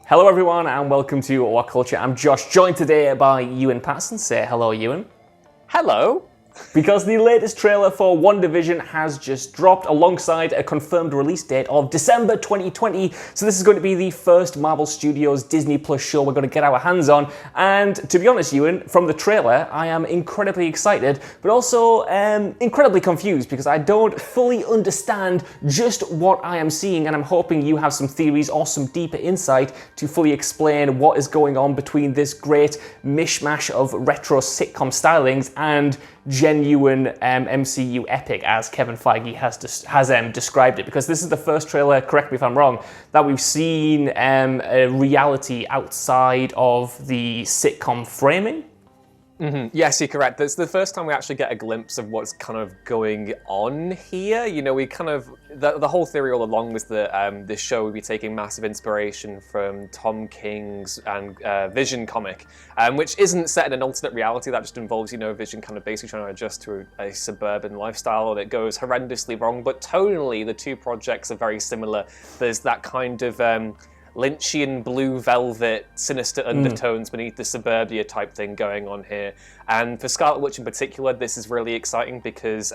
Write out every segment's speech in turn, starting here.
Hello everyone and welcome to Whatculture. I'm Josh, joined today by Ewan Patterson. Say hello, Ewan. Hello. Because the latest trailer for WandaVision has just dropped alongside a confirmed release date of December 2020. So this is going to be the first Marvel Studios Disney Plus show we're going to get our hands on. And to be honest, Ewan, from the trailer, I am incredibly excited, but also incredibly confused because I don't fully understand just what I am seeing. And I'm hoping you have some theories or some deeper insight to fully explain what is going on between this great mishmash of retro sitcom stylings and genuine MCU epic, as Kevin Feige has described it. Because this is the first trailer, correct me if I'm wrong, that we've seen a reality outside of the sitcom framing. Mm-hmm. Yes, you're correct. It's the first time we actually get a glimpse of what's kind of going on here. You know, we kind of... The whole theory all along was that this show would be taking massive inspiration from Tom King's and Vision comic, which isn't set in an alternate reality. That just involves, you know, Vision kind of basically trying to adjust to a suburban lifestyle, and it goes horrendously wrong. But tonally, the two projects are very similar. There's that kind of... Lynchian blue velvet, sinister undertones beneath the suburbia type thing going on here. And for Scarlet Witch in particular, this is really exciting because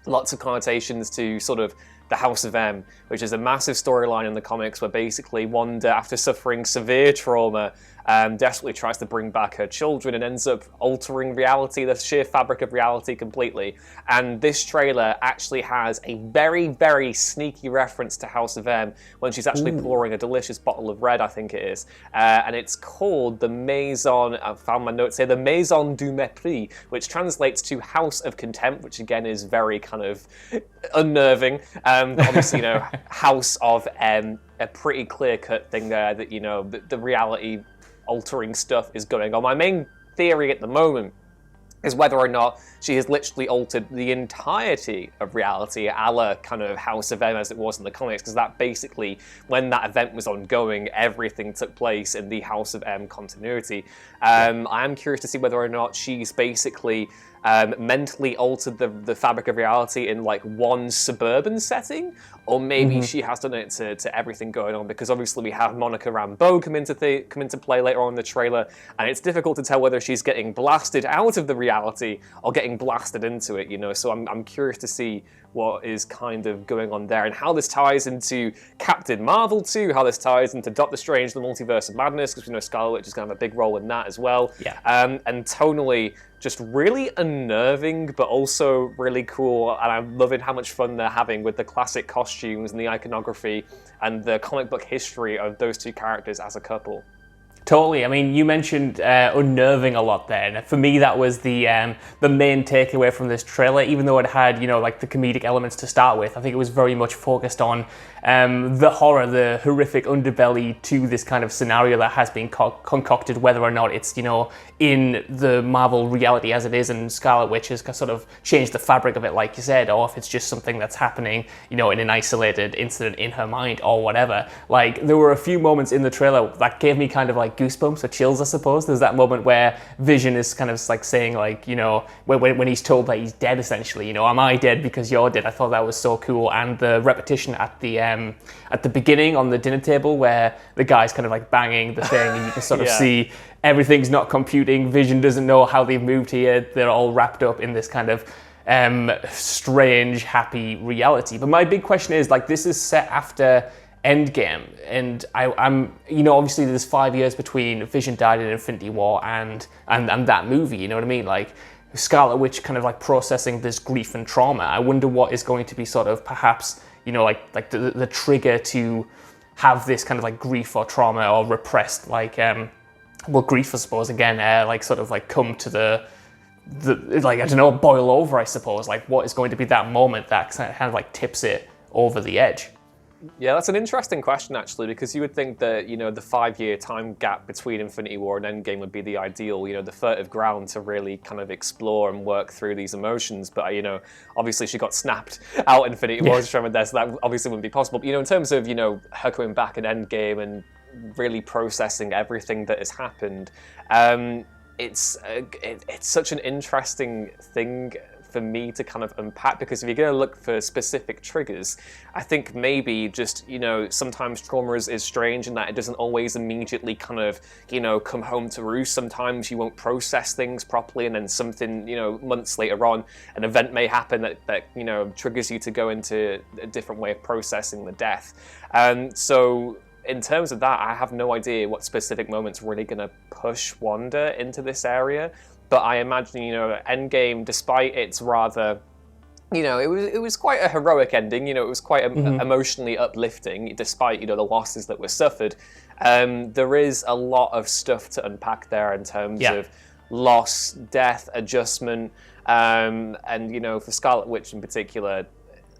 lots of connotations to sort of the House of M, which is a massive storyline in the comics where basically Wanda, after suffering severe trauma, desperately tries to bring back her children and ends up altering reality, the sheer fabric of reality completely. And this trailer actually has a very, very sneaky reference to House of M when she's actually pouring a delicious bottle of red, I think it is. And it's called the Maison, I found my notes here, the Maison du Mépris, which translates to House of Contempt, which again is very kind of unnerving. But obviously, you know, House of M, a pretty clear-cut thing there that, you know, the reality altering stuff is going on. My main theory at the moment is whether or not she has literally altered the entirety of reality, a la kind of House of M as it was in the comics, because that basically, when that event was ongoing, everything took place in the House of M continuity. I am curious to see whether or not she's basically mentally altered the fabric of reality in like one suburban setting, or maybe she has done it to everything going on, because obviously we have Monica Rambeau come into play later on in the trailer, and it's difficult to tell whether she's getting blasted out of the reality or getting blasted into it, you know. So I'm curious to see what is kind of going on there and how this ties into Captain Marvel too, how this ties into Doctor Strange, the Multiverse of Madness, because we know Scarlet Witch is going to have a big role in that as well. Yeah. And tonally, just really unnerving, but also really cool, and I'm loving how much fun they're having with the classic costumes and the iconography and the comic book history of those two characters as a couple. Totally. I mean, you mentioned unnerving a lot there, and for me that was the main takeaway from this trailer. Even though it had, you know, like the comedic elements to start with, I think it was very much focused on the horror, the horrific underbelly to this kind of scenario that has been concocted, whether or not it's, you know, in the Marvel reality as it is, and Scarlet Witch has sort of changed the fabric of it, like you said, or if it's just something that's happening, you know, in an isolated incident in her mind or whatever. Like, there were a few moments in the trailer that gave me kind of like goosebumps or chills, I suppose. There's that moment where Vision is kind of like saying, like, you know, when he's told that he's dead, essentially, you know, am I dead because you're dead? I thought that was so cool. And the repetition at the beginning on the dinner table where the guy's kind of like banging the thing and you can sort of see everything's not computing. Vision doesn't know how they've moved here. They're all wrapped up in this kind of strange, happy reality. But my big question is, like, this is set after Endgame, and I'm, you know, obviously there's 5 years between Vision died in Infinity War and that movie, you know what I mean? Like, Scarlet Witch kind of like processing this grief and trauma. I wonder what is going to be sort of perhaps, you know, like the trigger to have this kind of like grief or trauma or repressed, like, well, grief, I suppose, again, like sort of like come to the like, I don't know, boil over, I suppose. Like, what is going to be that moment that kind of like tips it over the edge? Yeah, that's an interesting question, actually, because you would think that, you know, the 5-year time gap between Infinity War and Endgame would be the ideal, you know, the fertile ground to really kind of explore and work through these emotions. But, you know, obviously she got snapped out Infinity War there, so that obviously wouldn't be possible. But, you know, in terms of, you know, her coming back at Endgame and really processing everything that has happened, it's such an interesting thing for me to kind of unpack, because if you're going to look for specific triggers, I think maybe just, sometimes trauma is strange in that it doesn't always immediately kind of, come home to roost. Sometimes you won't process things properly, and then something, months later on, an event may happen that triggers you to go into a different way of processing the death. So in terms of that, I have no idea what specific moment's really going to push Wanda into this area. But I imagine, Endgame, despite its rather, it was quite a heroic ending. It was quite emotionally uplifting, despite, the losses that were suffered. There is a lot of stuff to unpack there in terms of loss, death, adjustment, and, for Scarlet Witch in particular,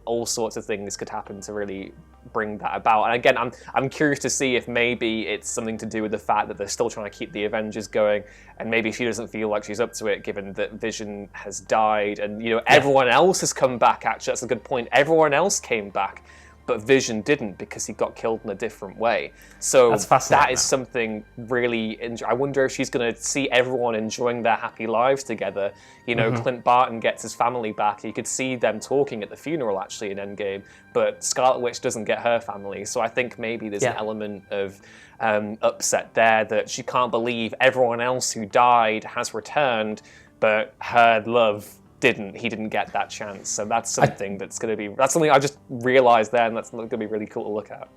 all sorts of things could happen to really bring that about. And again, I'm curious to see if maybe it's something to do with the fact that they're still trying to keep the Avengers going, and maybe she doesn't feel like she's up to it, given that Vision has died, and everyone else has come back. Actually, that's a good point. Everyone else came back, but Vision didn't, because he got killed in a different way. So that is something really I wonder if she's going to see everyone enjoying their happy lives together. Clint Barton gets his family back. You could see them talking at the funeral, actually, in Endgame, but Scarlet Witch doesn't get her family. So I think maybe there's an element of upset there, that she can't believe everyone else who died has returned, but her love didn't. He didn't get that chance. So that's something that's something I just realized there, and that's going to be really cool to look at.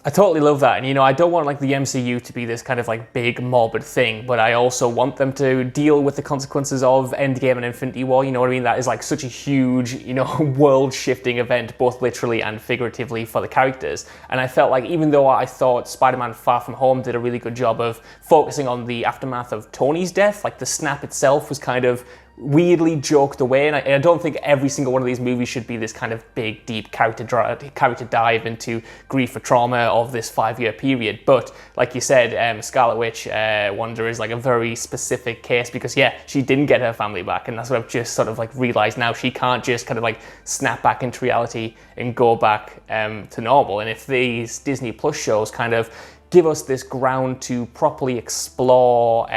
I totally love that. And, I don't want the MCU to be this kind of big morbid thing, but I also want them to deal with the consequences of Endgame and Infinity War. You know what I mean? That is such a huge, world-shifting event, both literally and figuratively, for the characters. And I felt even though I thought Spider-Man Far From Home did a really good job of focusing on the aftermath of Tony's death, the snap itself was kind of weirdly joked away, and I don't think every single one of these movies should be this kind of big, deep character dive into grief or trauma of this 5-year period. But like you said, Scarlet Witch, Wanda is a very specific case, because she didn't get her family back, and that's what I've just sort of realized now. She can't just kind of snap back into reality and go back to normal. And if these Disney Plus shows kind of give us this ground to properly explore,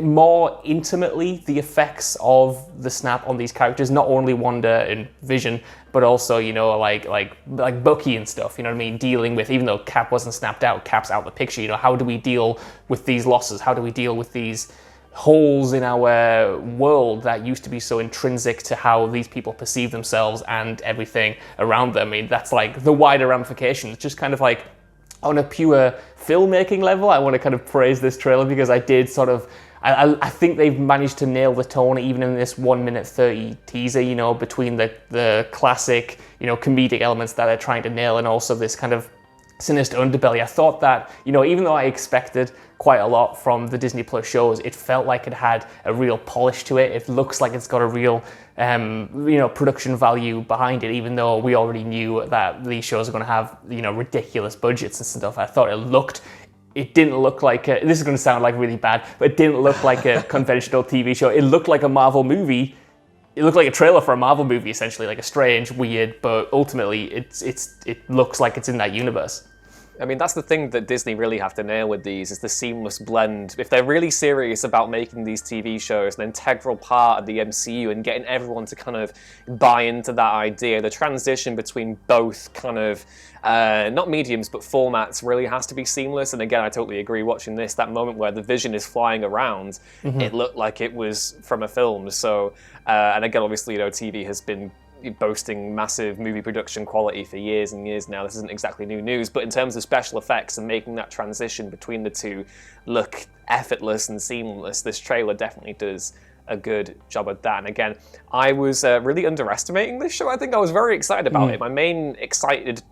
more intimately the effects of the snap on these characters, not only Wanda and Vision, but also like Bucky and stuff. You know what I mean? Dealing with, even though Cap wasn't snapped out, Cap's out of the picture. How do we deal with these losses? How do we deal with these holes in our world that used to be so intrinsic to how these people perceive themselves and everything around them? I mean, that's the wider ramifications. Just kind of on a pure filmmaking level, I want to kind of praise this trailer, because I did sort of, I think they've managed to nail the tone, even in this 1:30 teaser, between the classic, comedic elements that they're trying to nail, and also this kind of sinister underbelly. I thought that, even though I expected quite a lot from the Disney Plus shows, it felt like it had a real polish to it. It looks like it's got a real, production value behind it, even though we already knew that these shows are going to have, ridiculous budgets and stuff. I thought it didn't look like this is going to sound really bad, but it didn't look like a conventional TV show. It looked like a Marvel movie. It looked like a trailer for a Marvel movie, essentially, a strange, weird, but ultimately it looks like it's in that universe. I mean, that's the thing that Disney really have to nail with these, is the seamless blend. If they're really serious about making these TV shows an integral part of the MCU and getting everyone to kind of buy into that idea, the transition between both kind of, not mediums, but formats really has to be seamless. And again, I totally agree, watching this, that moment where the Vision is flying around, it looked like it was from a film. So, and again, obviously, TV has been boasting massive movie production quality for years and years now. This isn't exactly new news, but in terms of special effects and making that transition between the two look effortless and seamless, this trailer definitely does a good job at that. And again, I was really underestimating this show. I think I was very excited about it. My main excitement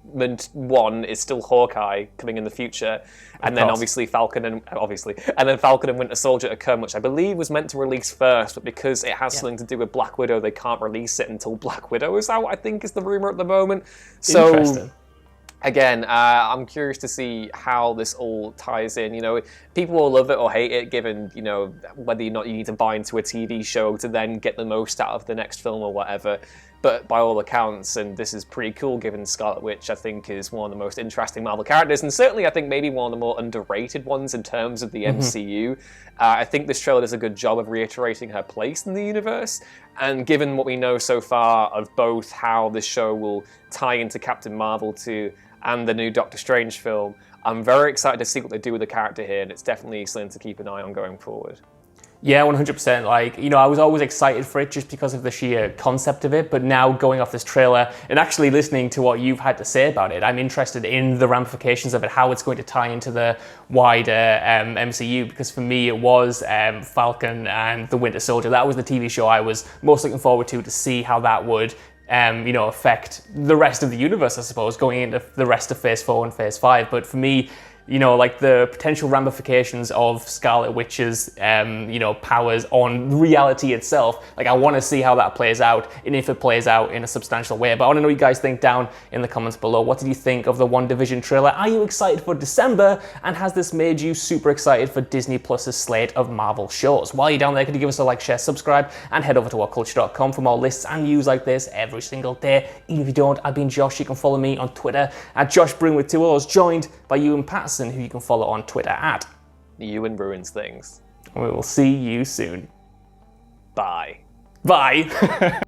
one is still Hawkeye coming in the future, and then obviously Falcon and Winter Soldier to come, which I believe was meant to release first, but because it has something to do with Black Widow, they can't release it until Black Widow is out, I think is the rumor at the moment. So interesting. Again, I'm curious to see how this all ties in. People will love it or hate it, given, whether or not you need to buy into a TV show to then get the most out of the next film or whatever. but by all accounts, and this is pretty cool given Scarlet Witch I think is one of the most interesting Marvel characters, and certainly I think maybe one of the more underrated ones in terms of the MCU. I think this trailer does a good job of reiterating her place in the universe, and given what we know so far of both how this show will tie into Captain Marvel 2 and the new Doctor Strange film, I'm very excited to see what they do with the character here, and it's definitely something to keep an eye on going forward. Yeah, 100%. Like, you know, I was always excited for it just because of the sheer concept of it, but now going off this trailer and actually listening to what you've had to say about it, I'm interested in the ramifications of it, how it's going to tie into the wider MCU, because for me it was Falcon and the Winter Soldier. That was the TV show I was most looking forward to see how that would you know, affect the rest of the universe, I suppose, going into the rest of Phase 4 and Phase 5. But for me, you know, like the potential ramifications of Scarlet Witch's, you know, powers on reality itself. Like, I want to see how that plays out, and if it plays out in a substantial way. But I want to know what you guys think down in the comments below. What did you think of the WandaVision trailer? Are you excited for December? And has this made you super excited for Disney Plus's slate of Marvel shows? While you're down there, could you give us a like, share, subscribe, and head over to whatculture.com for more lists and news like this every single day. Even if you don't, I've been Josh. You can follow me on Twitter at JoshBring with 2 O's, joined by Ewan Patterson, who you can follow on Twitter at Ewan Ruins Things. We will see you soon. Bye. Bye.